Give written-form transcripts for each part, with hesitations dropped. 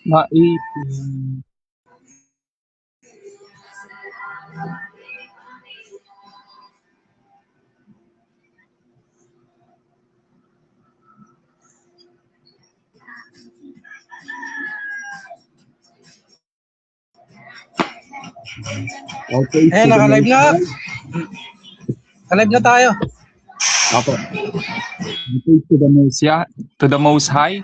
Maitim. Okay, naka-live na. Naka-live na tayo. Opo. Okay, to the most high.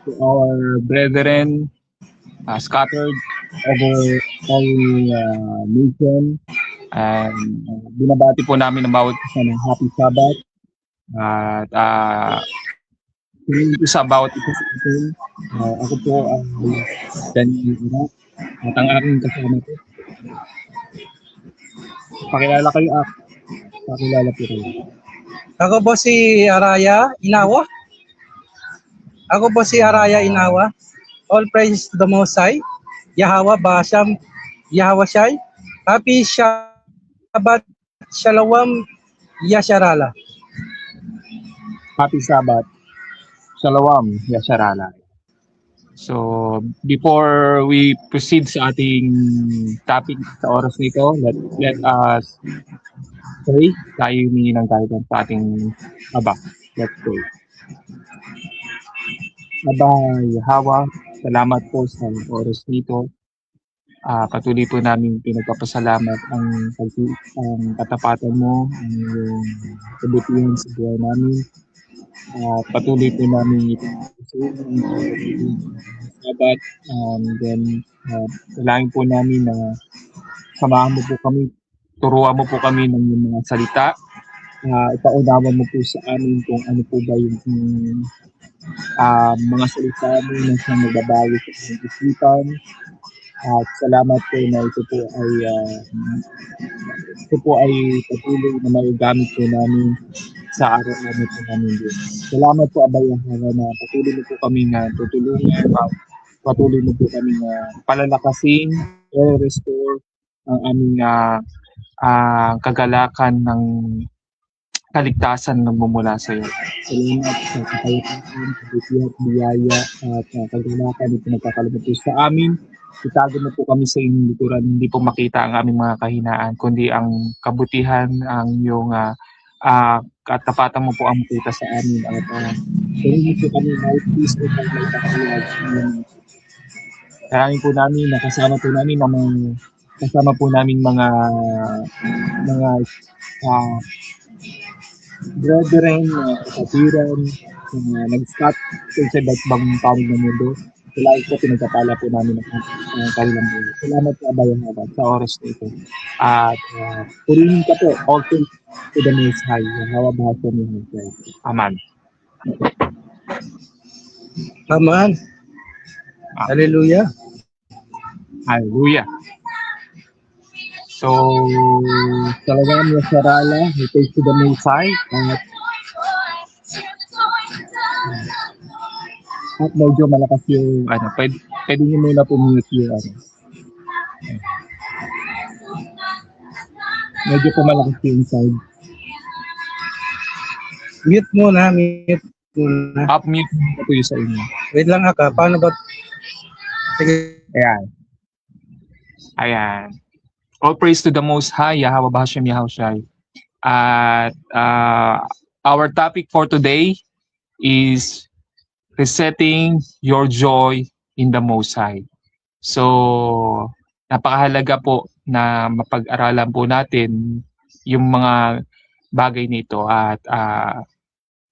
To our brethren scattered over all nation, and binabati po namin ang bawat isa ng Happy Sabbath at sa bawat isa sa atin. Ako po ang Daniel Ira at ang aking kasama po. Pakilala kayo, pakilala po kayo. Ako po si Araya Inawa. All praise to the Most High. Yahweh Basham Yahweh Shai. Happy Shabbat Shalom Yasharala. Happy Sabbath. Shalom Yasharala. So, before we proceed sa ating topic sa oras nito, let us pray. Tayo humingi ng guidance sa ating Aba. Let's pray. Aba, Yahweh, salamat po sa oras nito. Patuloy po namin pinagpapasalamat ang katapatan mo, ang iyong kabutihan sa buhay namin. Patuloy po namin ipinagpapasalamat ang Sabat, then kailangan po namin na samahan mo po kami, turuan mo po kami ng mga salita, ipaunawa mo po sa amin kung ano po ba yung mga salita mo na siyang magbabago sa ating isipan. At salamat po na ito po ay patuloy na magagamit po namin sa araw-araw po namin din. Salamat po, Abay Yahweh, na patuloy mo po kami na tutulungan, patuloy mo po kami na palalakasin o restore ang aming kagalakan ng kaligtasan na mumula sa iyo. Salamat sa kapayapaan, kabutihan, biyaya at kagalakan na pinagkakalabot po sa amin. Itago mo po kami sa inyong likuran, hindi po makita ang aming mga kahinaan, kundi ang kabutihan, ang iyong katapatan mo po ang makita sa amin. At hindi po kami mouthpiece o paglalakawag. Kaya po namin, nakasama po namin mga brethren, kapatiran, nag-start sa iba't ibang panig ng mundo. Kailangan po pinagpapala po namin ang kanilang buhay. Salamat po, Abay Yahweh, sa oras na ito. At purihin ka po, all things to the Most High. Yahweh Basham Yahweh. Amen. Amen. Hallelujah. Hallelujah. So, talagang Yasharala, we take to the Most High. At medyo malakas yung pwede nyo muna po-mute yung medyo po malakas yung side. Mute muna. Up-mute muna po yung sa inyo. Wait lang paano ba? Sige. Ayan. All praise to the Most High, Yahweh Basham Yahushai. At our topic for today is resetting your joy in the Most High. So, napakahalaga po na mapag-aralan po natin yung mga bagay nito at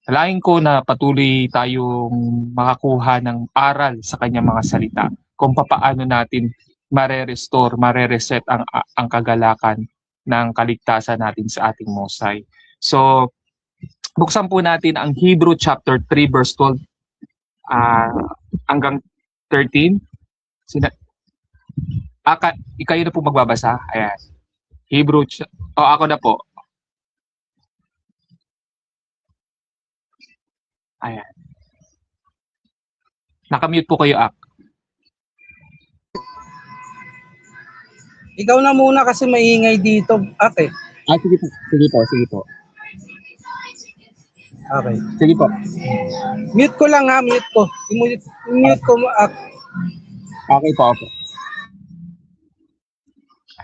alain ko na patuloy tayong makakuha ng aral sa kanyang mga salita kung papaano natin mare-restore, mare-reset ang kagalakan ng kaligtasan natin sa ating Most High. So, buksan po natin ang Hebrew chapter 3 verse 12 hanggang 13. Ikayo na po magbabasa. Ayan. Hebrew, ako na po. Ayan. Nakamute po kayo, Ak. Ikaw na muna kasi maingay dito, Ate. Sige po. Okay. Sige po. Mute ko lang ha, mute ko. I-mute ko. Okay po. Okay.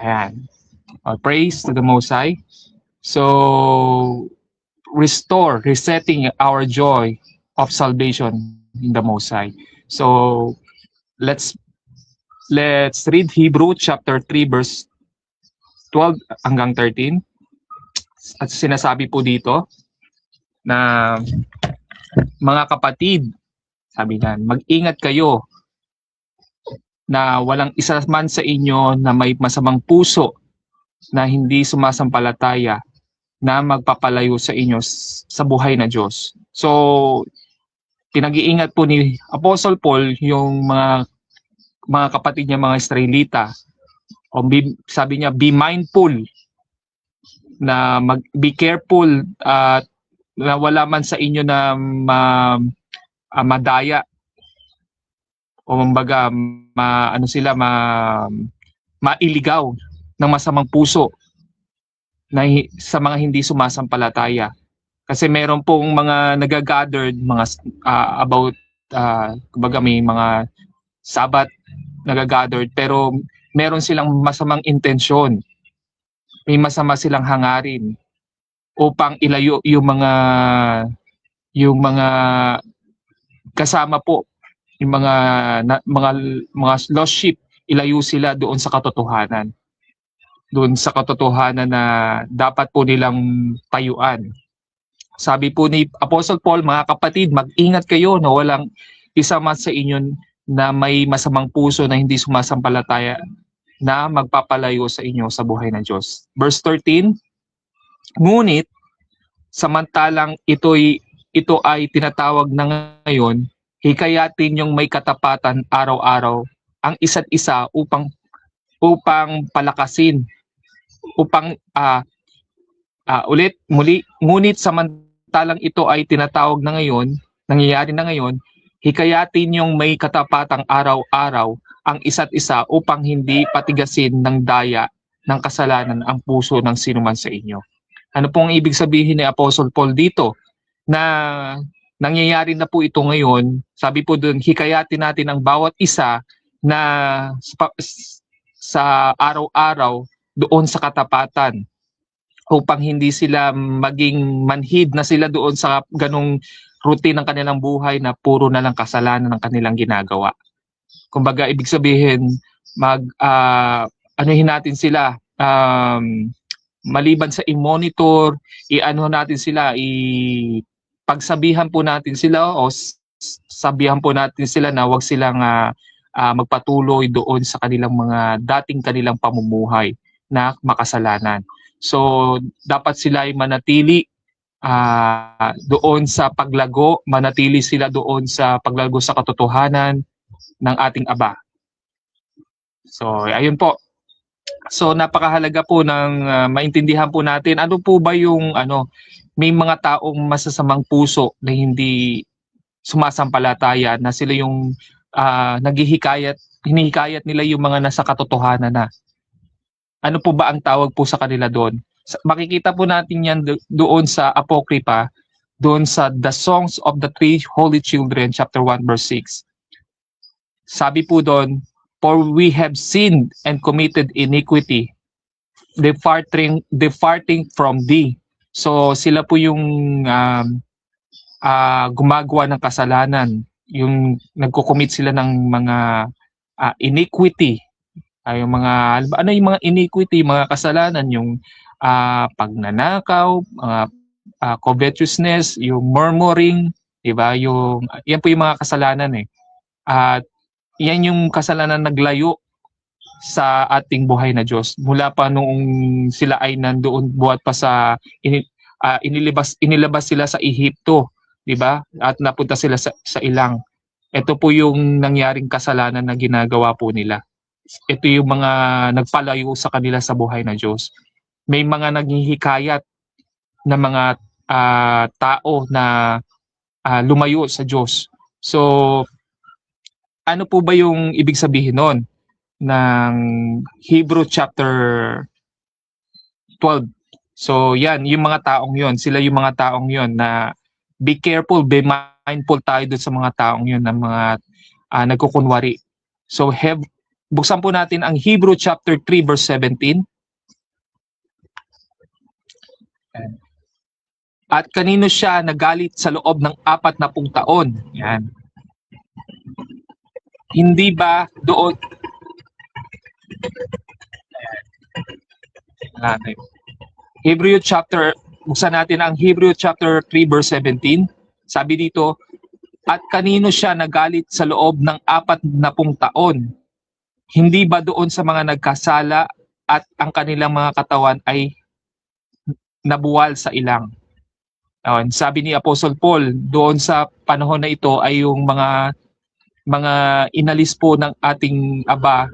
Ayan. Praise to the Most High. So, resetting our joy of salvation in the Most High. So, let's read Hebrew chapter 3 verse 12 hanggang 13. At sinasabi po dito na mga kapatid, sabi niyan, mag-ingat kayo na walang isa man sa inyo na may masamang puso na hindi sumasampalataya na magpapalayo sa inyo sa buhay na Diyos. So, pinag-iingat po ni Apostle Paul yung mga kapatid niya, mga Israelita. Sabi niya, be mindful na be careful at na wala man sa inyo na madaya o kumbaga mailigaw ng masamang puso na sa mga hindi sumasampalataya. Kasi meron pong mga nagagathered about kumbaga may mga Sabat nagagathered pero meron silang masamang intensyon. May masama silang hangarin upang ilayo yung mga kasama po, yung mga lost sheep, ilayo sila doon sa katotohanan. Doon sa katotohanan na dapat po nilang tayuan. Sabi po ni Apostle Paul, mga kapatid, mag-ingat kayo na walang isa man sa inyo na may masamang puso na hindi sumasampalataya na magpapalayo sa inyo sa buhay ng Diyos. Verse 13, ngunit samantalang ito ay tinatawag na ngayon, hikayatin yung may katapatan araw-araw ang isa't isa upang palakasin, muli, ngunit samantalang ito ay tinatawag na ngayon, nangyayari na ngayon, hikayatin yung may katapatang araw-araw ang isa't isa upang hindi patigasin ng daya ng kasalanan ang puso ng sinuman sa inyo. Ano pong ibig sabihin ni Apostle Paul dito? Na nangyayari na po ito ngayon, sabi po doon, hikayatin natin ang bawat isa na sa araw-araw doon sa katapatan upang hindi sila maging manhid na sila doon sa ganong routine ng kanilang buhay na puro na lang kasalanan ng kanilang ginagawa. Kumbaga, ibig sabihin, anuhin natin sila, maliban sa i-monitor, natin sila, pagsabihan po natin sila o sabihan po natin sila na wag silang magpatuloy doon sa kanilang kanilang pamumuhay na makasalanan. So, dapat sila ay manatili doon sa paglago, manatili sila doon sa paglago sa katotohanan ng ating Aba. So, ayun po. So, napakahalaga po ng maintindihan po natin ano po ba yung may mga taong masasamang puso na hindi sumasampalataya na sila yung hinihikayat nila yung mga nasa katotohanan na. Ano po ba ang tawag po sa kanila doon? Makikita po natin yan doon sa Apocrypha, doon sa The Songs of the Three Holy Children, chapter 1, verse 6. Sabi po doon, for we have sinned and committed iniquity, departing from thee. So sila po yung gumagawa ng kasalanan, yung nagko-commit sila ng mga iniquity. Yung mga iniquity, mga kasalanan, yung pagnanakaw, covetousness, yung murmuring, 'di ba? Yan po yung mga kasalanan At yan yung kasalanan naglayo sa ating buhay na Diyos. Mula pa noong sila ay nandoon buhat pa sa inilabas sila sa Ehipto, 'di ba? At napunta sila sa ilang. Ito po yung nangyaring kasalanan na ginagawa po nila. Ito yung mga nagpalayo sa kanila sa buhay na Diyos. May mga naghihikayat na mga tao na lumayo sa Diyos. So, ano po ba yung ibig sabihin nun ng Hebrew chapter 12? So, yan, yung mga taong yon, sila yung mga taong yon na be careful, be mindful tayo dun sa mga taong yun, ng mga nagkukunwari. So, buksan po natin ang Hebrew chapter 3 verse 17. At kanino siya nagalit sa loob ng 40 taon? Yan. Hindi ba doon? Hebrew chapter, buksan natin ang Hebrew chapter 3 verse 17. Sabi dito, at kanino siya nagalit sa loob ng 40 taon? Hindi ba doon sa mga nagkasala at ang kanilang mga katawan ay nabuwal sa ilang? Sabi ni Apostle Paul, doon sa panahon na ito ay yung mga inalis po ng ating Aba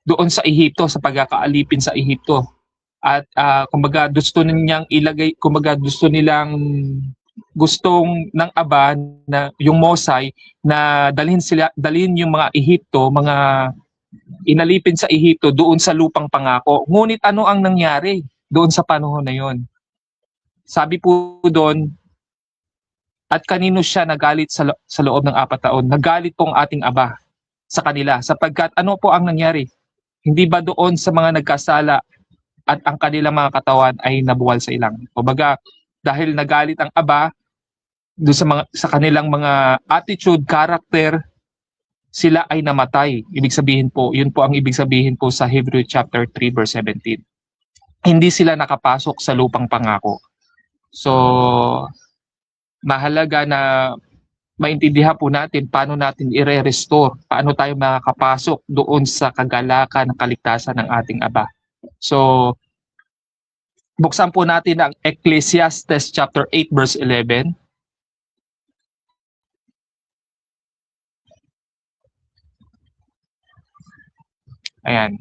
doon sa Ehipto, sa pagkakaalipin sa Ehipto. At kumbaga gusto nilang ilagay, kumbaga gustong ng Aba na yung Mosai na dalhin yung mga Ehipto, mga inalipin sa Ehipto doon sa lupang pangako. Ngunit ano ang nangyari doon sa panahon na yon? Sabi po doon, at kanino siya nagalit sa loob ng 4 taon? Nagalit pong ating Aba sa kanila. Sapagkat ano po ang nangyari? Hindi ba doon sa mga nagkasala at ang kanilang mga katawan ay nabuwal sa ilang? Kumbaga, dahil nagalit ang Aba doon sa kanilang mga attitude, character, sila ay namatay. Ibig sabihin po, yun po ang ibig sabihin po sa Hebrew chapter 3 verse 17. Hindi sila nakapasok sa lupang pangako. So, mahalaga na maintindihan po natin paano natin i-restore, paano tayo makakapasok doon sa kagalakan ng kaligtasan ng ating Aba. So, buksan po natin ang Ecclesiastes chapter 8 verse 11. Ayan.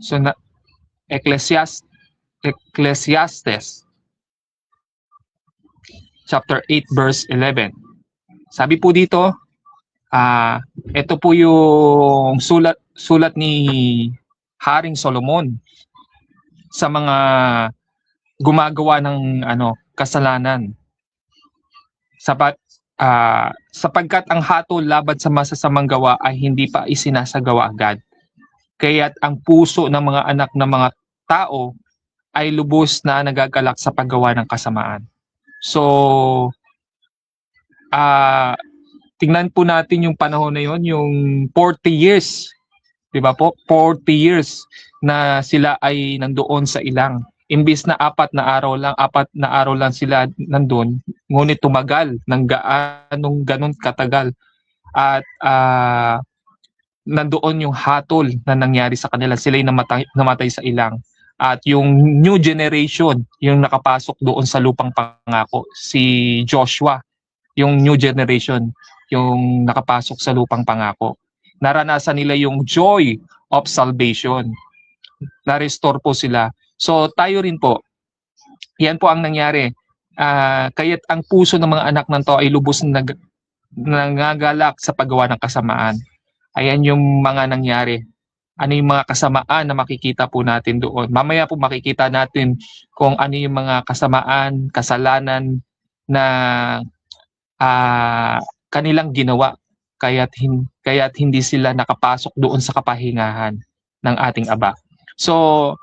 So, Ecclesiastes chapter 8 verse 11. Sabi po dito, ito po yung sulat ni Haring Solomon sa mga gumagawa ng kasalanan. Sapagkat ang hatol laban sa masasamang gawa ay hindi pa isinasagawa agad. Kaya't ang puso ng mga anak ng mga tao ay lubos na nagagalak sa paggawa ng kasamaan. So, tingnan po natin yung panahon na yon, yung 40 years. Diba po? 40 years na sila ay nandoon sa ilang. Imbis na 4 na araw lang sila nandoon, ngunit tumagal ng ganun katagal. At nandoon yung hatol na nangyari sa kanila. Sila'y namatay sa ilang. At yung new generation, yung nakapasok doon sa lupang pangako, si Joshua, yung new generation, yung nakapasok sa lupang pangako. Naranasan nila yung joy of salvation. Na-restore po sila. So tayo rin po, yan po ang nangyari. Kaya't ang puso ng mga anak ng tao ay lubos na nangagalak sa paggawa ng kasamaan. Ayan yung mga nangyari. Ano yung mga kasamaan na makikita po natin doon. Mamaya po makikita natin kung ano yung mga kasamaan, kasalanan na kanilang ginawa. Kaya't hindi sila nakapasok doon sa kapahingahan ng ating Aba. So,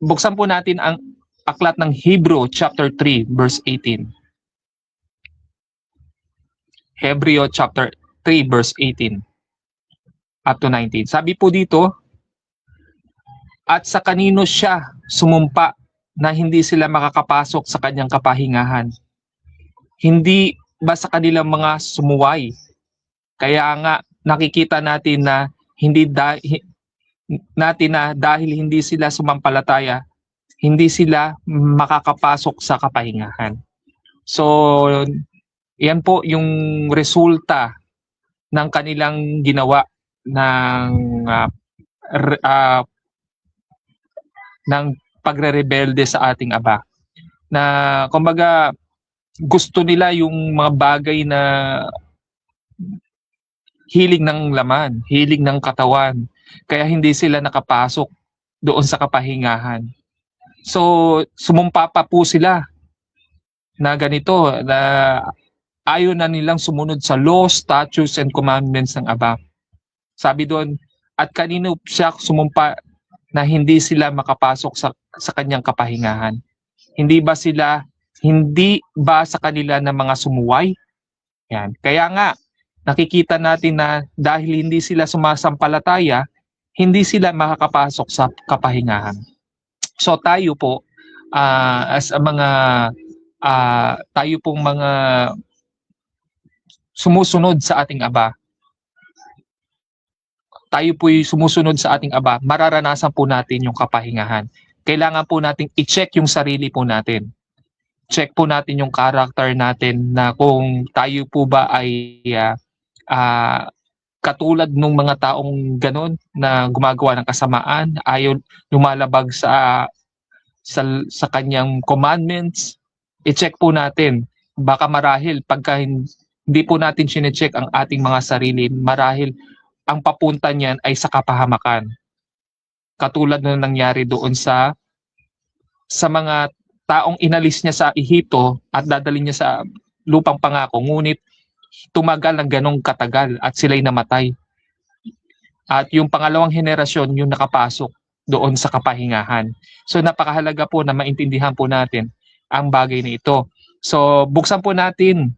buksan po natin ang aklat ng Hebrew chapter 3 verse 18. Hebrew chapter 3 verse 18 up to 19. Sabi po dito, at sa kanino siya sumumpa na hindi sila makakapasok sa kanyang kapahingahan? Hindi ba sa kanilang mga sumuway? Kaya nga nakikita natin na dahil hindi sila sumampalataya, hindi sila makakapasok sa kapahingahan. So, yan po yung resulta ng kanilang ginawa ng pagre-rebelde sa ating Aba. Na kumbaga gusto nila yung mga bagay na hilig ng laman, hilig ng katawan. Kaya hindi sila nakapasok doon sa kapahingahan. So, sumumpa pa po sila. na ganito, na ayaw na nilang sumunod sa laws, statutes, and commandments ng Aba. Sabi doon, at kanino siya sumumpa na hindi sila makapasok sa kanyang kapahingahan? Hindi ba sa kanila na mga sumuway? Yan. Kaya nga, nakikita natin na dahil hindi sila sumasampalataya, hindi sila makakapasok sa kapahingahan. So tayo po, as a mga, tayo pong mga sumusunod sa ating Aba, tayo po'y sumusunod sa ating Aba, mararanasan po natin yung kapahingahan. Kailangan po nating i-check yung sarili po natin. Check po natin yung character natin na kung tayo po ba ay katulad ng mga taong ganon na gumagawa ng kasamaan, ayaw lumalabag sa kanyang commandments. I-check po natin. Baka marahil pagka hindi po natin sine-check ang ating mga sarili, marahil ang papunta niyan ay sa kapahamakan. Katulad na nangyari doon sa mga taong inalis niya sa Ehipto at dadalhin niya sa lupang pangako, ngunit tumagal ng ganong katagal at sila'y namatay. At yung pangalawang henerasyon yung nakapasok doon sa kapahingahan. So napakahalaga po na maintindihan po natin ang bagay na ito. So buksan po natin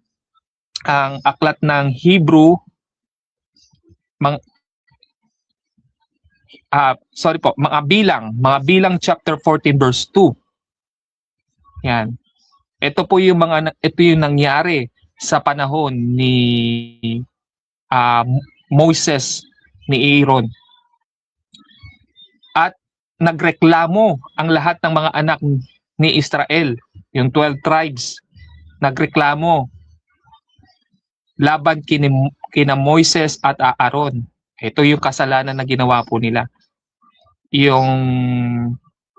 ang aklat ng Hebrew, mga bilang chapter 14 verse 2. Yan. Ito yung nangyari sa panahon ni Moses, ni Aaron. At nagreklamo ang lahat ng mga anak ni Israel, yung 12 tribes, nagreklamo laban kina Moises at Aaron. Ito yung kasalanan na ginawa po nila. Yung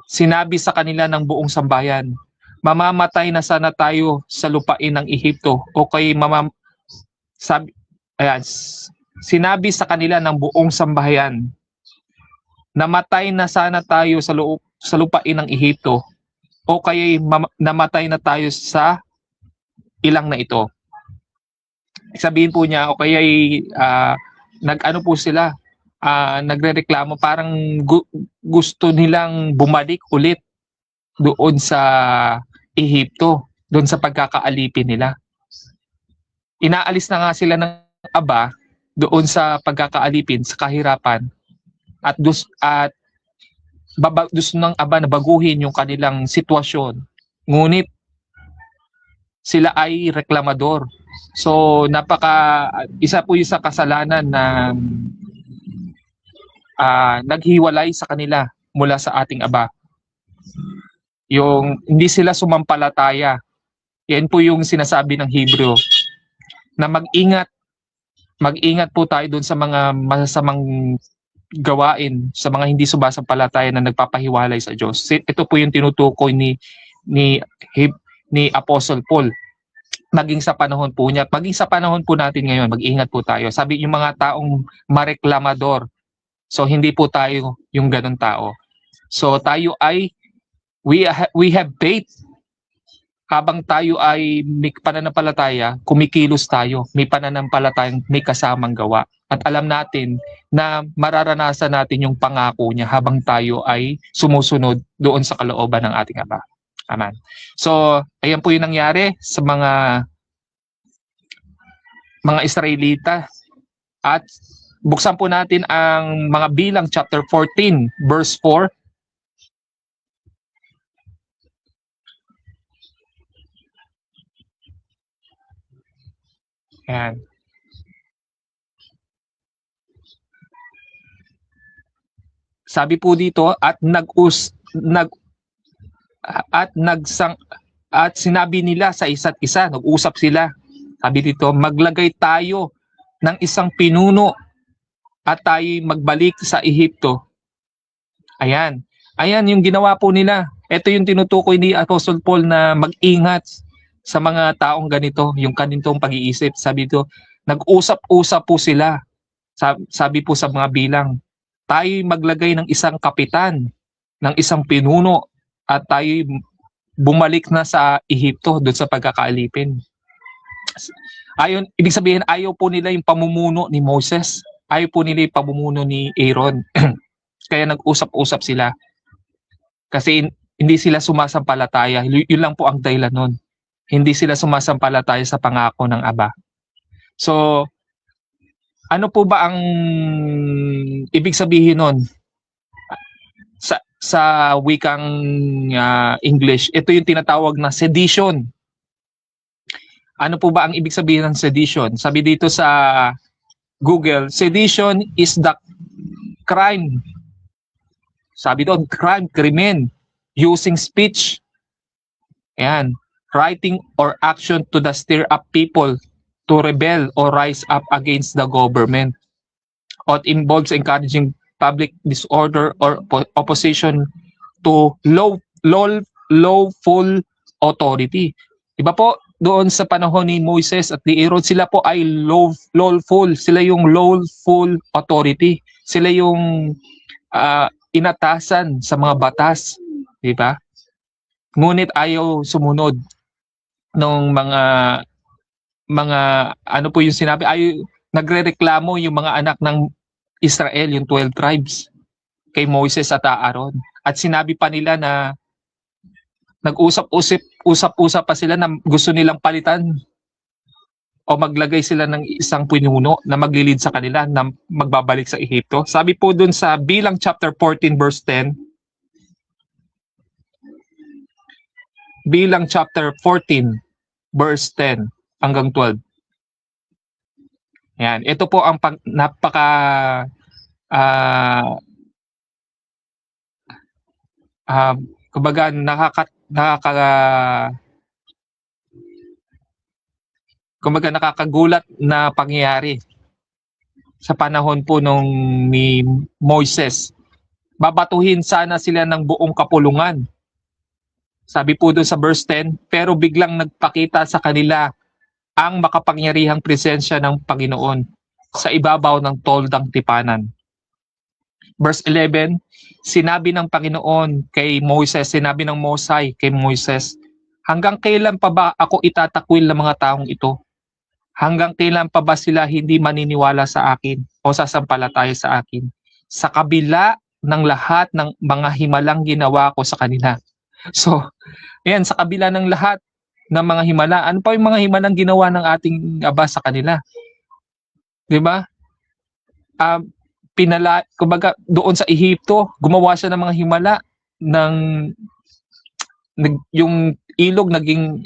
sinabi sa kanila ng buong sambayan, mamamatay na sana tayo sa lupain ng Ehipto o kay sinabi sa kanila ng buong sambahayan, namatay na sana tayo sa lupain ng Ehipto o kaya namatay na tayo sa ilang na ito. Sabihin po niya o kaya nagrereklamo, parang gusto nilang bumalik ulit doon sa Ehipto, doon sa pagkakaalipin nila. Inaalis na nga sila ng Aba doon sa pagkakaalipin, sa kahirapan, at gusto ng Aba na baguhin yung kanilang sitwasyon. Ngunit sila ay reklamador. So isa po yung sa kasalanan na naghiwalay sa kanila mula sa ating Aba. Yung hindi sila sumampalataya. Yan po yung sinasabi ng Hebrew na mag-ingat po tayo doon sa mga masasamang gawain, sa mga hindi sumasampalataya na nagpapahiwalay sa Diyos. Ito po yung tinutukoy ni Apostle Paul. Maging sa panahon po niya, maging sa panahon po natin ngayon, mag-ingat po tayo. Sabi yung mga taong mareklamador. So hindi po tayo yung ganun tao. So tayo ay we have faith. Habang tayo ay may pananampalataya, kumikilos tayo, may pananampalatayang may kasamang gawa. At alam natin na mararanasan natin yung pangako niya habang tayo ay sumusunod doon sa kalooban ng ating Ama. Amen. So, ayan po yung nangyari sa mga Israelita. At buksan po natin ang mga Bilang chapter 14 verse 4. Ayan. Sabi po dito, at sinabi nila sa isa't isa, nag-usap sila. Sabi dito, maglagay tayo ng isang pinuno at tayo magbalik sa Ehipto. Ayan. Ayan yung ginawa po nila. Ito yung tinutukoy ni Apostle Paul na mag-ingat sa mga taong ganito, yung kanintong pag-iisip. Sabi dito, nag-usap-usap po sila. Sabi po sa mga bilang, tayo maglagay ng isang kapitan, ng isang pinuno, at tayo bumalik na sa Ehipto doon sa pagkakaalipin. Ibig sabihin, ayaw po nila yung pamumuno ni Moses. Ayaw po nila yung pamumuno ni Aaron. Kaya nag-usap-usap sila. Kasi hindi sila sumasampalataya. Yun lang po ang dahilan nun. Hindi sila sumasampalataya sa pangako ng Aba. So, ano po ba ang ibig sabihin nun? Sa wikang English, ito yung tinatawag na sedition. Ano po ba ang ibig sabihin ng sedition? Sabi dito sa Google, sedition is the crime. Sabi doon, krimen, using speech, ayan, writing or action to stir up people to rebel or rise up against the government. Or it involves encouraging public disorder or opposition to lawful authority. Diba po, doon sa panahon ni Moises at ni Aaron, sila po ay lawful. Sila yung lawful authority. Sila yung inatasan sa mga batas. Diba? Ngunit ayaw sumunod ng mga ano po yung sinabi, ayaw, nagrereklamo yung mga anak ng Israel, yung 12 tribes, kay Moises at Aaron. At sinabi pa nila na nag-usap-usap pa sila na gusto nilang palitan o maglagay sila ng isang pinuno na maglilid sa kanila na magbabalik sa Ehipto. Sabi po dun sa Bilang chapter 14 verse 10, Bilang chapter 14 verse 10 hanggang 12. Yan, ito po ang napaka kumbaga nakakagulat na pangyayari sa panahon po ni Moises. Babatuhin sana sila ng buong kapulungan. Sabi po doon sa verse 10, pero biglang nagpakita sa kanila ang makapangyarihang presensya ng Panginoon sa ibabaw ng toldang tipanan. Verse 11, sinabi ng Panginoon kay Moises, sinabi ng Mosai kay Moises, hanggang kailan pa ba ako itatakwil ng mga taong ito? Hanggang kailan pa ba sila hindi maniniwala sa akin o sasampalataya sa akin? Sa kabila ng lahat ng mga himalang ginawa ko sa kanila. So, ayan, sa kabila ng lahat ng mga himala, ano pa yung mga himalang ginawa ng ating Aba sa kanila? 'Di ba? Kumbaga doon sa Ehipto, gumawa siya ng mga himala ng yung ilog naging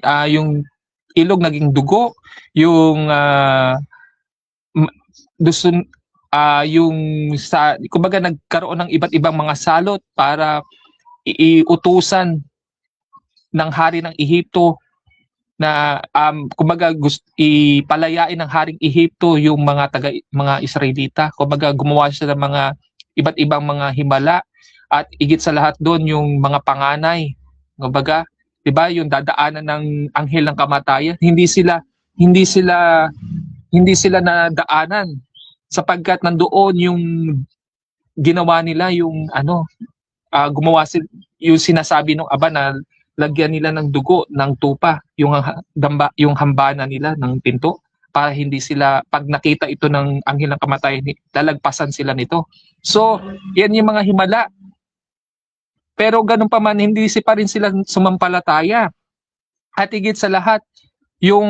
dugo, yung kumbaga nagkaroon ng iba't ibang mga salot para iutusan ng hari ng Ehipto na kumbaga ipalayain ng haring Ehipto yung mga Israelita. Kumbaga gumawa siya ng mga iba't ibang mga himala at igit sa lahat doon yung mga panganay. Kumbaga, 'di ba, yung dadaanan ng anghel ng kamatayan, hindi sila nadaanan sapagkat nandoon yung ginawa nila yung gumawa sila yung sinasabi ng Aba na lagyan nila ng dugo ng tupa yung hambana nila ng pinto para hindi sila, pag nakita ito ng anghel ng kamatayan, lalagpasan sila nito. So, yan yung mga himala. Pero ganun pa man, hindi pa rin sila sumampalataya. At higit sa lahat, yung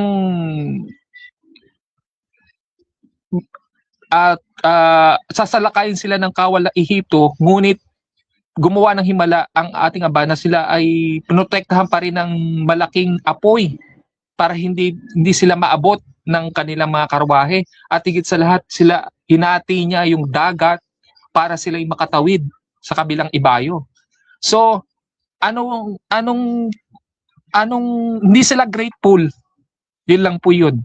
sasalakayin sila ng kawal ng Ehipto, ngunit gumawa ng himala ang ating Aba na sila ay protektahan pa rin ng malaking apoy para hindi sila maabot ng kanilang mga karwahe. At higit sa lahat, hinati niya yung dagat para sila ay makatawid sa kabilang ibayo. So, hindi sila grateful. Yun lang po yun.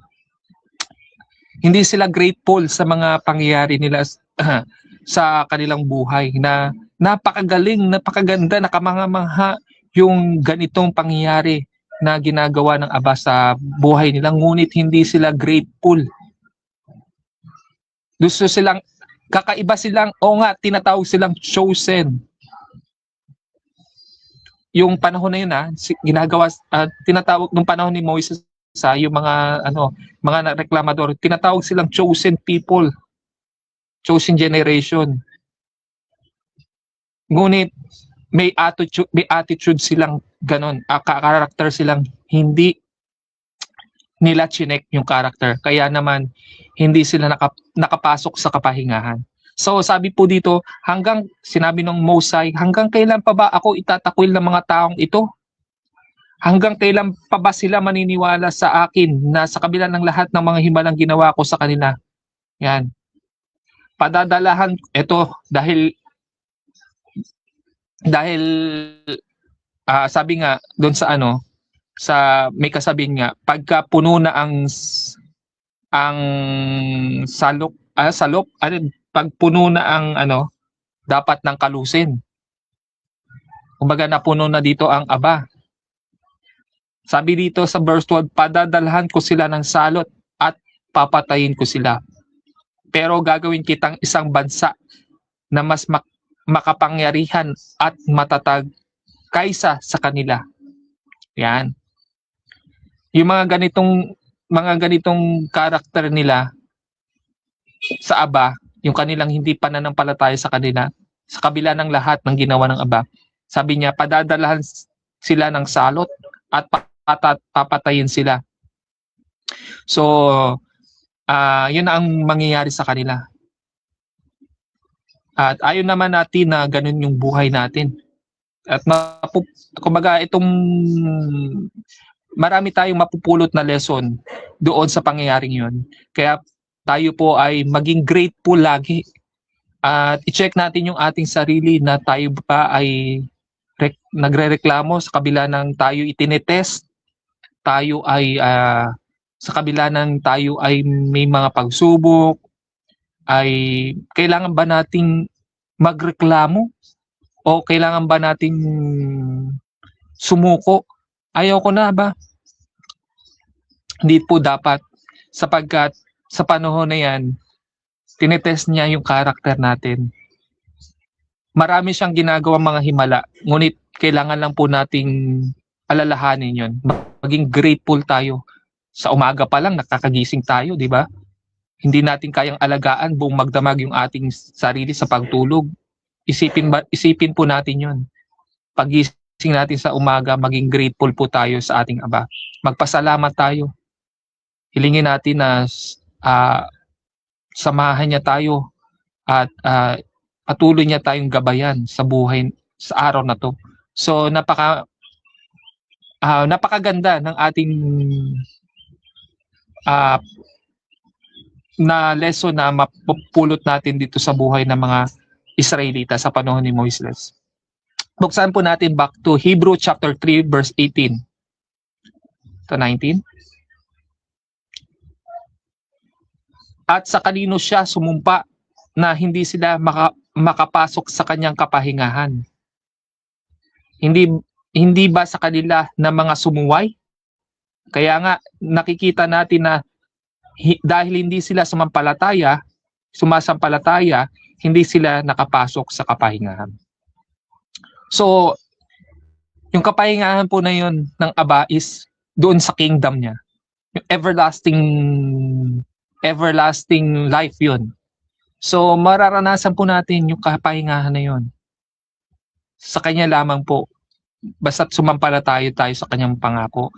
Hindi sila grateful sa mga pangyayari nila sa kanilang buhay na napakagaling, napakaganda, nakamangha-mangha yung ganitong pangyayari na ginagawa ng Aba sa buhay nila, ngunit hindi sila grateful. Gusto silang, kakaiba silang, tinatawag silang chosen. yung panahon na yun ginagawa tinatawag nung panahon ni Moises yung mga mga reklamador, tinatawag silang chosen people, chosen generation. Ngunit may attitude silang ganon, karakter silang hindi nila chinek yung karakter, kaya naman hindi sila nakapasok sa kapahingahan. So sabi po dito, sinabi ng Mosai, hanggang kailan pa ba ako itatakwil ng mga taong ito? Hanggang kailan pa ba sila maniniwala sa akin na sa kabila ng lahat ng mga himalang ginawa ko sa kanila? Yan. Padadalahan, ito, dahil sabi nga doon sa may kasabihin nga, pagka puno na ang salok, pag puno na ang dapat ng kalusin. Kumbaga napuno na dito ang aba. Sabi dito sa verse 12, padadalhan ko sila ng salot at papatayin ko sila. Pero gagawin kitang isang bansa na mas makapangyarihan at matatag kaysa sa kanila. Yan. Yung mga ganitong karakter nila sa aba, yung kanilang hindi pananampalataya sa kanila, sa kabila ng lahat ng ginawa ng aba, sabi niya, padadalhan sila ng salot at papatayin sila. So, yun ang mangyayari sa kanila. At ayaw naman natin na ganun yung buhay natin. At kumbaga marami tayong mapupulot na lesson doon sa pangyayaring yun. Kaya tayo po ay maging grateful lagi. At i-check natin yung ating sarili na tayo ba ay nagrereklamo sa kabila ng tayo itinetest, tayo ay sa kabila ng tayo ay may mga pagsubok, ay kailangan ba nating magreklamo o kailangan ba nating sumuko? Ayaw ko na ba? Hindi po dapat, sapagkat sa panahon na yan, tinetest niya yung karakter natin. Marami siyang ginagawang mga himala, ngunit kailangan lang po nating alalahanin yun. Maging grateful tayo. Sa umaga pa lang, nakakagising tayo, di ba? Hindi natin kayang alagaan buong magdamag yung ating sarili sa pagtulog. Isipin po natin yun. Pagising natin sa umaga, maging grateful po tayo sa ating Aba. Magpasalamat tayo. Hilingin natin na samahan niya tayo at patuloy niya tayong gabayan sa buhay sa araw na to. So napakaganda ng ating na lesson na mapupulot natin dito sa buhay ng mga Israelita sa panahon ni Moises. Buksan po natin back to Hebrew chapter 3 verse 18 to 19. At sa kanino siya sumumpa na hindi sila makapasok sa kanyang kapahingahan? Hindi ba sa kanila na mga sumuway? Kaya nga nakikita natin na dahil hindi sila sumasampalataya, hindi sila nakapasok sa kapahingahan. So, yung kapahingahan po na yun ng Aba is doon sa kingdom niya. Yung everlasting life yun. So, mararanasan po natin yung kapahingahan na yun. Sa kanya lamang po. Basta't sumampalataya tayo sa kanyang pangako.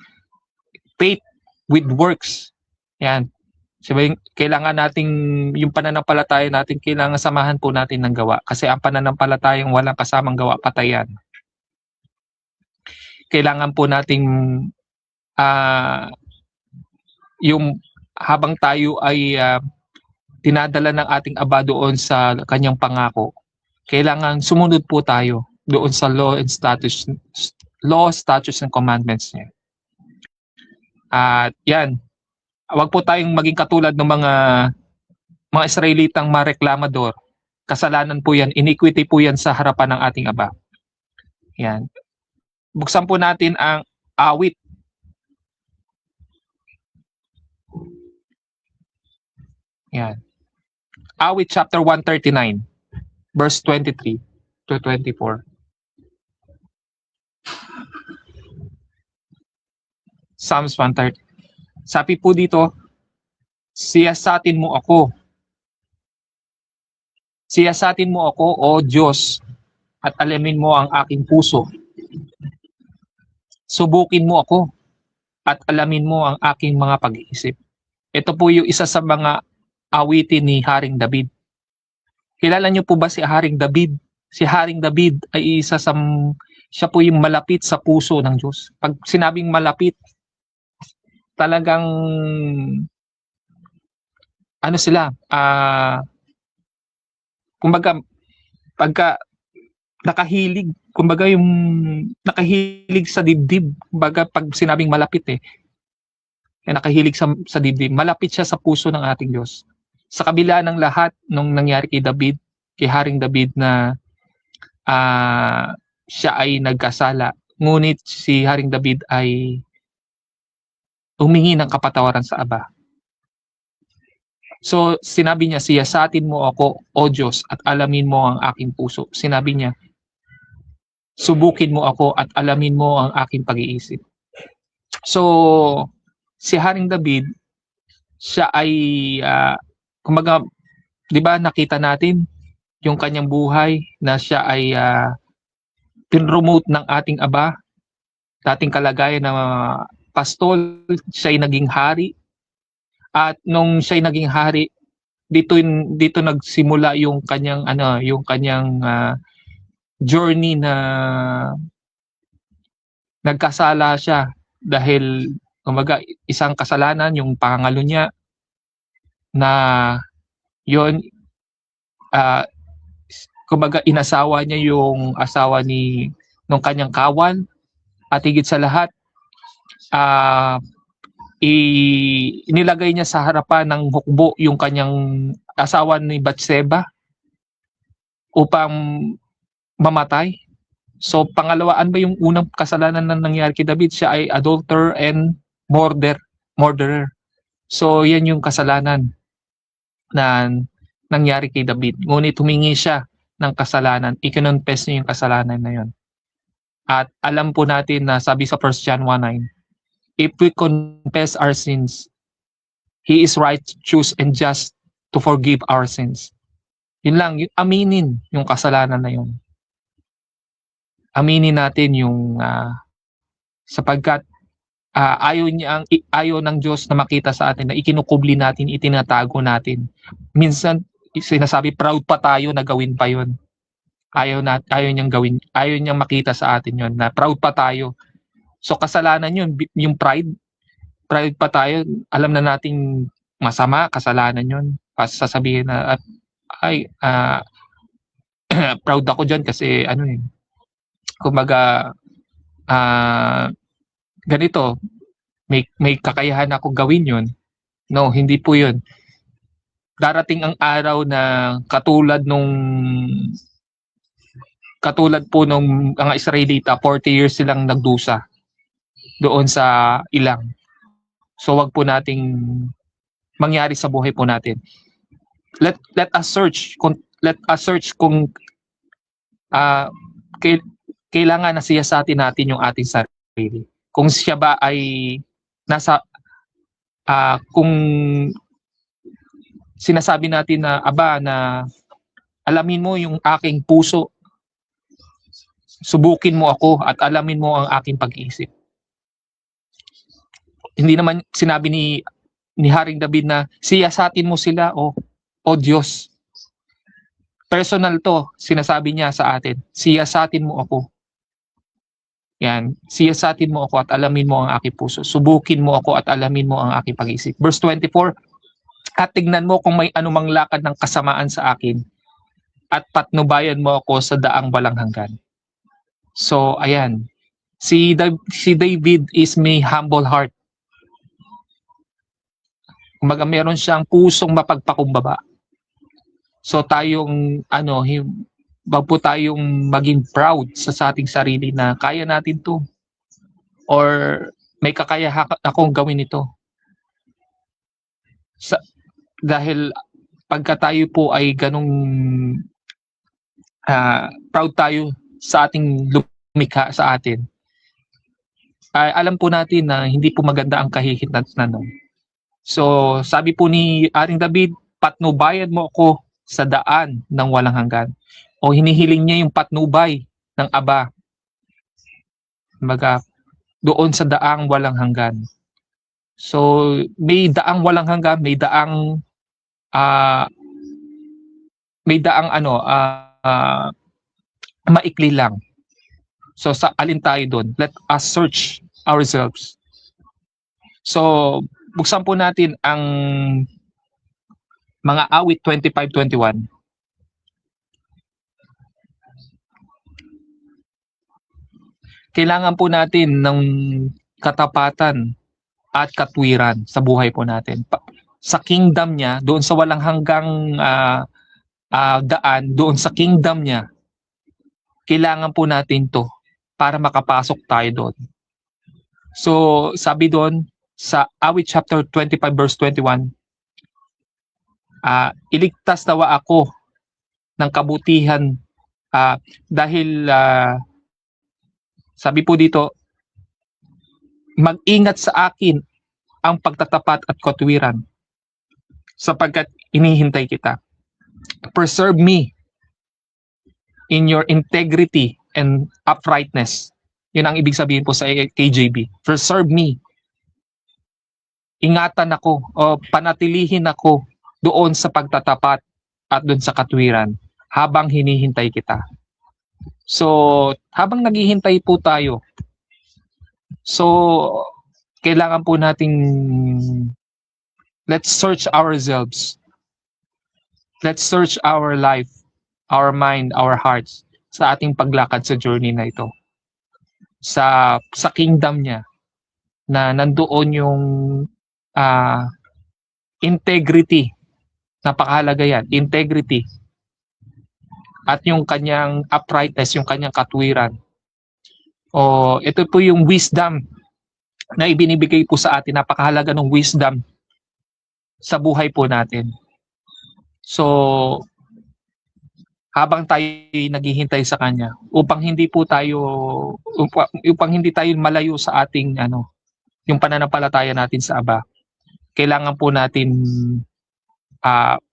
Faith with works. Yan. Sabi, kailangan nating, yung pananampalataya natin, kailangan samahan po natin ng gawa. Kasi ang pananampalatayang walang kasamang gawa, patayan. Kailangan po nating, yung habang tayo ay tinadala ng ating Aba doon sa kanyang pangako, kailangan sumunod po tayo doon sa law, statutes, and commandments niya. At yan, wag po tayong maging katulad ng mga Israelitang mareklamador. Kasalanan po yan, iniquity po yan sa harapan ng ating Aba. Yan. Buksan po natin ang awit. Yan. Awit chapter 139, verse 23 to 24. Psalms 130. Sabi po dito, siyasatin mo ako. Siyasatin mo ako, O Diyos, at alamin mo ang aking puso. Subukin mo ako at alamin mo ang aking mga pag-iisip. Ito po yung isa sa mga awitin ni Haring David. Kilala niyo po ba si Haring David? Si Haring David ay siya po yung malapit sa puso ng Diyos. Pag sinabing malapit, talagang ano sila, kumbaga, pagka kumbaga yung nakahilig sa dibdib, kumbaga pag sinabing malapit nakahilig sa dibdib, malapit siya sa puso ng ating Diyos. Sa kabila ng lahat nung nangyari kay David, kay Haring David na siya ay nagkasala, ngunit si Haring David ay humingi ng kapatawaran sa Aba. So sinabi niya, siyasatin mo ako, O Diyos, at alamin mo ang aking puso. Sinabi niya, subukin mo ako at alamin mo ang aking pag-iisip. So si Haring David, siya ay kumbaga, 'di ba nakita natin yung kanyang buhay na siya ay pinromote ng ating Aba, dating kalagayan na pastol, siya ay naging hari. At nung siya ay naging hari, dito nagsimula yung kanyang journey na nagkasala siya dahil kumbaga isang kasalanan, yung pangangalo niya na yon, kumbaga inasawa niya yung asawa nung kanyang kawan, at higit sa lahat inilagay niya sa harapan ng hukbo yung kanyang asawa ni Batseba upang mamatay. So pangalawaan ba yung unang kasalanan na nangyari kay David? Siya ay adulterer and murderer. So yan yung kasalanan na nangyari kay David. Ngunit humingi siya ng kasalanan, ikinonfess niya yung kasalanan na yon. At alam po natin na sabi sa 1 John 1:9, if we confess our sins, He is righteous and just to forgive our sins. Yun lang, aminin yung kasalanan na yun. Aminin natin yung sapagkat ayaw ng Diyos na makita sa atin na ikinukubli natin, itinatago natin. Minsan sinasabi proud pa tayo na gawin pa yun. Ayaw niyang makita sa atin yun, na proud pa tayo. So kasalanan yun, yung pride pa tayo, alam na nating masama, kasalanan yun. Sasabihin na proud ako dyan kasi kumbaga ganito, may kakayahan ako gawin yun. No, hindi po yun. Darating ang araw na katulad po nung mga Israelita, 40 years silang nagdusa doon sa ilang. So wag po nating mangyari sa buhay po natin. Let us search kung kailangan na siyasatin natin yung ating sarili. Kung siya ba ay kung sinasabi natin na Aba, na alamin mo yung aking puso, subukin mo ako at alamin mo ang aking pag-iisip. Hindi naman sinabi ni Haring David na siyasatin mo sila, o Diyos. Personal to, sinasabi niya sa atin, siyasatin mo ako. Yan, siyasatin mo ako at alamin mo ang aking puso. Subukin mo ako at alamin mo ang aking pag-iisip. Verse 24, at tignan mo kung may anumang lakad ng kasamaan sa akin at patnubayan mo ako sa daang walang hanggan. So, ayan. Si David is may humble heart. Kumbaga meron siyang pusong mapagpakumbaba. So tayong wag po tayong maging proud sa ating sarili na kaya natin to, or may kakayahan akong gawin ito. Dahil pagka tayo po ay ganong proud tayo sa ating lumikha sa atin, alam po natin na hindi po maganda ang kahihinatnan. So, sabi po ni Aring David, patnubayan mo ako sa daan ng walang hanggan. O hinihiling niya yung patnubay ng Aba. Kumbaga, doon sa daang walang hanggan. So, may daang walang hanggan, ah, may daang maikli lang. So, sa alin tayo doon? Let us search ourselves. So, buksan po natin ang mga awit 25-21. Kailangan po natin ng katapatan at katwiran sa buhay po natin. Sa kingdom niya, doon sa walang hanggang daan, doon sa kingdom niya, kailangan po natin to para makapasok tayo doon. So, sabi doon sa awit chapter 25 verse 21, iligtas nawa ako ng kabutihan dahil sabi po dito, mag-ingat sa akin ang pagtatapat at katwiran sapagkat inihintay kita. Preserve me in your integrity and uprightness. Yun ang ibig sabihin po sa KJV. Preserve me. Ingatan ako o panatilihin ako doon sa pagtatapat at doon sa katwiran habang hinihintay kita. So, habang naghihintay po tayo, so, kailangan po nating let's search ourselves. Let's search our life, our mind, our hearts sa ating paglakad sa journey na ito. Sa kingdom niya na nandoon yung integrity. Napakahalaga yan, integrity. At yung kanyang uprightness, yung kanyang katwiran. O ito po yung wisdom na ibinibigay po sa atin. Napakahalaga ng wisdom sa buhay po natin. So, habang tayo naghihintay sa kanya, upang hindi tayo malayo sa ating yung pananampalataya natin sa Aba, kailangan po natin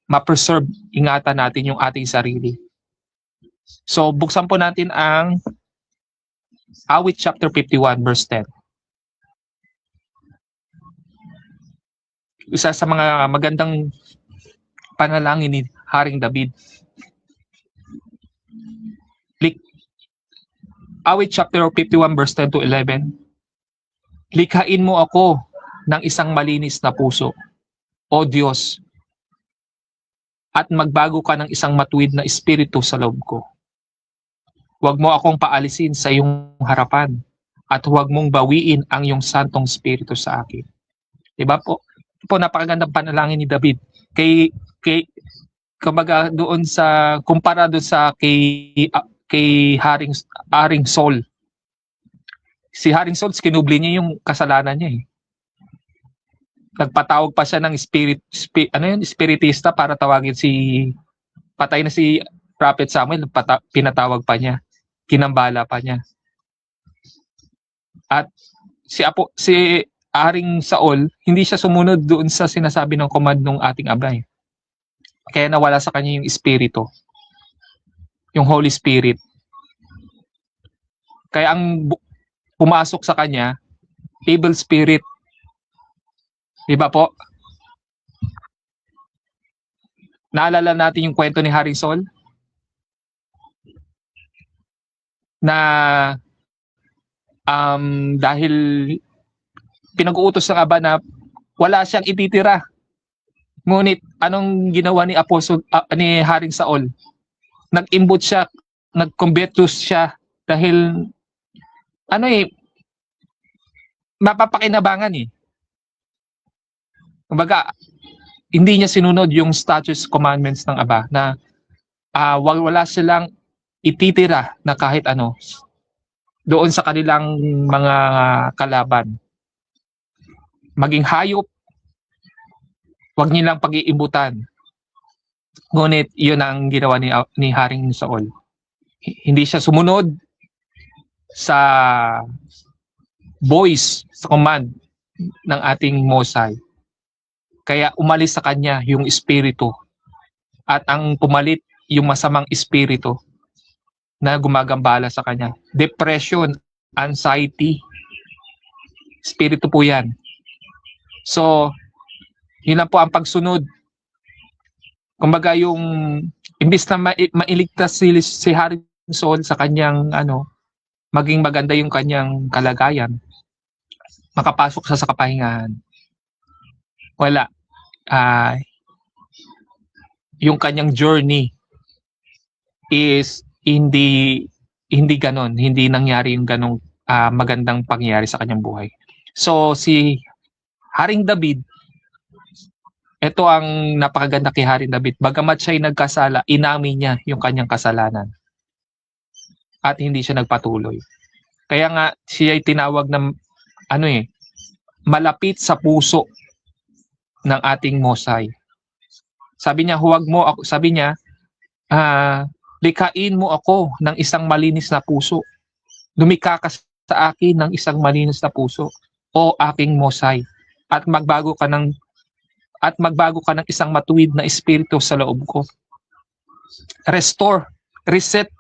ma-preserve, ingatan natin yung ating sarili. So, buksan po natin ang awit chapter 51 verse 10. Isa sa mga magandang panalangin ni Haring David. Awit chapter 51 verse 10 to 11. Likhain mo ako ng isang malinis na puso, O Diyos, at magbago ka ng isang matuwid na espiritu sa loob ko. Huwag mo akong paalisin sa iyong harapan at huwag mong bawiin ang iyong santong espiritu sa akin. Diba po? Ito po napakagandang panalangin ni David. Kumbaga doon sa kumpara doon sa kay Haring Saul. Si Haring Saul, kinubli niya yung kasalanan niya eh. Nagpatawag pa siya ng spiritista para tawagin patay na si Prophet Samuel, pinatawag pa niya, kinambala pa niya. At si Haring Saul, hindi siya sumunod doon sa sinasabi ng command ng ating Abay. Kaya nawala sa kanya yung espiritu, yung Holy Spirit. Kaya ang pumasok sa kanya, evil spirit. Diba po? Naalala natin yung kwento ni Haring Saul? Na dahil pinag-uutos ng Aba na wala siyang ititira. Ngunit anong ginawa ni ni Haring Saul? Nag-imbot siya, nag-convertus siya dahil mapapakinabangan eh. Kumbaga, hindi niya sinunod yung statutes, commandments ng Aba na wala silang ititira na kahit ano doon sa kanilang mga kalaban. Maging hayop, wag nilang pag-iimbutan. Ngunit yun ang ginawa ni Haring Saul. Hindi siya sumunod sa voice sa command ng ating Mosai. Kaya umalis sa kanya yung espiritu at ang pumalit yung masamang espiritu na gumagambala sa kanya. Depression, anxiety, espiritu po yan. So, yun lang po ang pagsunod. Kumbaga yung imbis na mailigtas si Harrison sa kanyang maging maganda yung kanyang kalagayan, makapasok siya sa kapahingahan. Wala. Yung kanyang journey is hindi ganon, hindi nangyari yung ganong magandang pangyayari sa kanyang buhay. So si Haring David, ito ang napakaganda kay Haring David. Bagamat siya'y nagkasala, inamin niya yung kanyang kasalanan at hindi siya nagpatuloy. Kaya nga siya'y tinawag ng malapit sa puso ng ating Mosai. Sabi niya, likain mo ako ng isang malinis na puso. Lumikha ka sa akin ng isang malinis na puso, o aking Mosai, at magbago ka ng isang matuwid na espiritu sa loob ko. Restore, reset.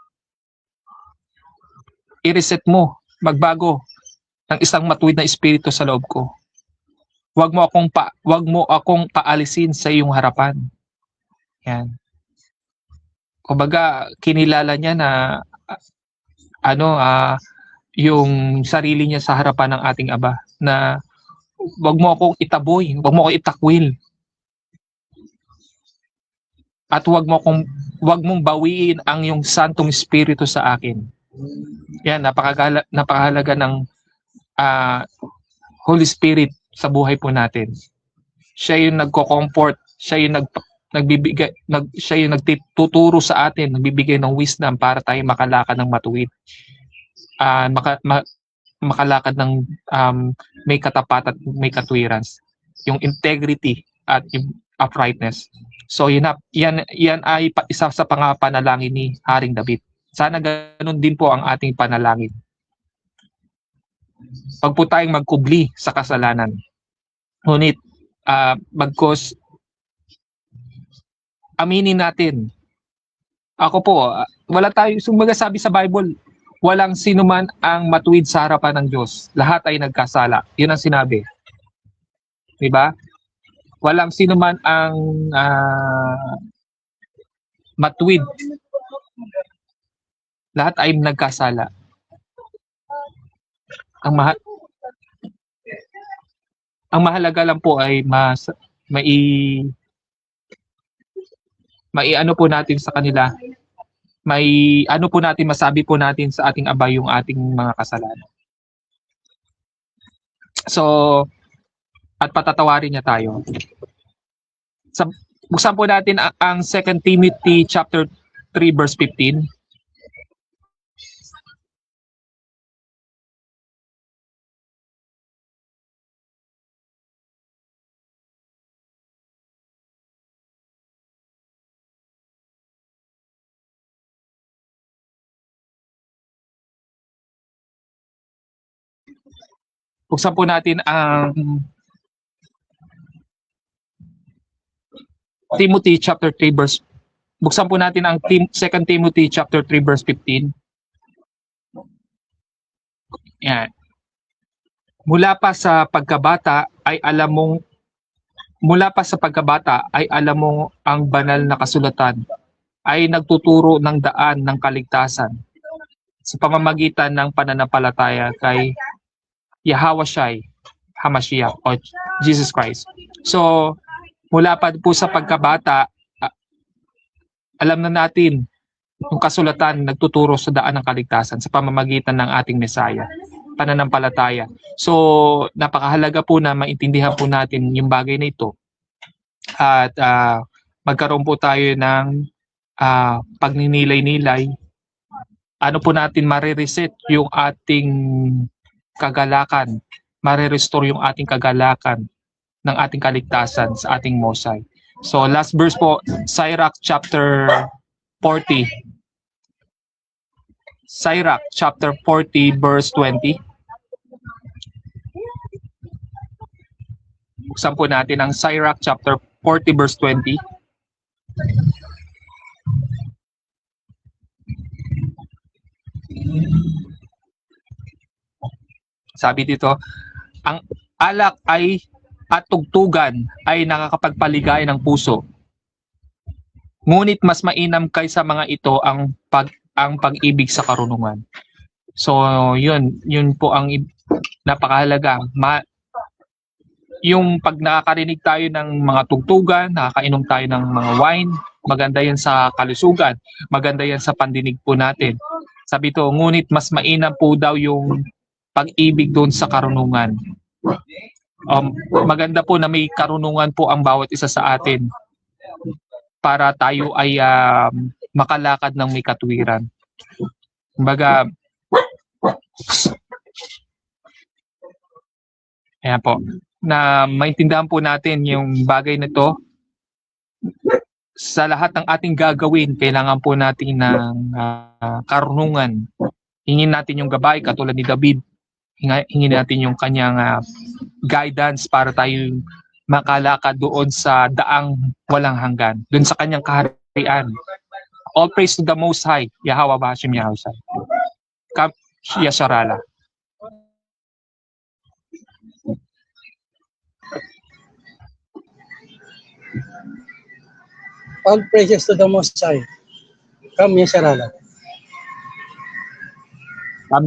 I-reset mo, magbago ng isang matuwid na espiritu sa loob ko. Wag mo akong paalisin sa iyong harapan. Yan. Kumbaga, kinilala niya na yung sarili niya sa harapan ng ating Aba, na wag mo akong itaboy, wag mo akong itakwil. At wag mong bawiin ang yung Santong Espiritu sa akin. Yan, napakahalaga ng Holy Spirit sa buhay po natin. Siya yung nagko-comfort, siya yung siya yung nagtuturo sa atin, nagbibigay ng wisdom para tayo makalakad ng matuwid. Makalakad ng may katapat at may katwiran. Yung integrity at yung uprightness. So yan ay isa sa panalangin ni Haring David. Sana ganun din po ang ating panalangin. Pag po tayong magkubli sa kasalanan, ngunit bagkos aminin natin. Ako po, wala tayo, sabi sa Bible, walang sino man ang matuwid sa harapan ng Diyos. Lahat ay nagkasala. Yun ang sinabi. Diba? Walang sino man ang matuwid. Lahat ay nagkasala. Ang mahalaga lang po ay ano po natin sa kanila, masabi po natin sa ating Aba yung ating mga kasalanan. So, at patatawarin niya tayo. Buksan po natin ang 2 Timothy chapter 3 verse 15. Buksan po natin ang Timothy chapter 3 verse. Buksan po natin ang 2 Timothy chapter 3 verse 15. Yan. Mula pa sa pagkabata ay alam mong ang banal na kasulatan ay nagtuturo ng daan ng kaligtasan sa pamamagitan ng pananampalataya kay Yahweh Hamashiach o Jesus Christ. So, mula pa po sa pagkabata, alam na natin yung kasulatan nagtuturo sa daan ng kaligtasan sa pamamagitan ng ating Mesaya, pananampalataya. So, napakahalaga po na maintindihan po natin yung bagay na ito. At magkaroon po tayo ng pagninilay-nilay. Ano po natin marireset yung ating kagalakan, marirestore yung ating kagalakan ng ating kaligtasan sa ating Mosai. So last verse po, Sirach chapter 40. Sirach chapter 40 verse 20. Buksan po natin ang Sirach chapter 40 verse 20. Sabi dito, ang alak ay at tugtugan ay nakakapagpaligaya ng puso. Ngunit mas mainam kaysa mga ito ang pag-ibig sa karunungan. So, yun po ang napakahalaga. Yung pag nakakarinig tayo ng mga tugtugan, nakakainom tayo ng mga wine, maganda yan sa kalusugan, maganda yan sa pandinig po natin. Sabi to, ngunit mas mainam po daw yung pag-ibig doon sa karunungan. Maganda po na may karunungan po ang bawat isa sa atin para tayo ay makalakad ng may katuwiran. Kumbaga, ayan po, na maintindihan po natin yung bagay na to. Sa lahat ng ating gagawin, kailangan po natin ng karunungan. Hingin natin yung gabay, katulad ni David. Hingin natin yung kanyang guidance para tayo makalakad doon sa daang walang hanggan, doon sa kanyang kaharian. All praise to the Most High, Yahweh Bashim Yahushai. Kam Yasharala. All praises to the Most High. Come, Yesharala. Kam